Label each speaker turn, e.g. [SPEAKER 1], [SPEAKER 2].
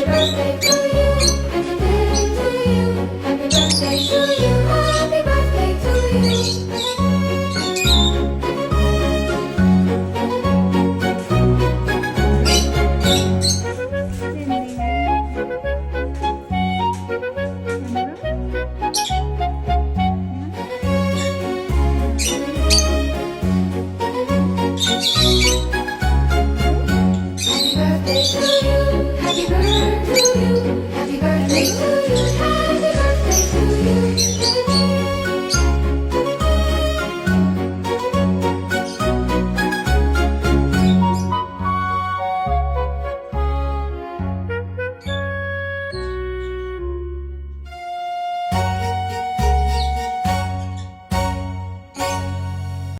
[SPEAKER 1] Happy birthday to you. Happy birthday to you. Happy birthday to you. Happy birthday to you. Happy birthday to you. Happy birthday to you. Happy birthday to you.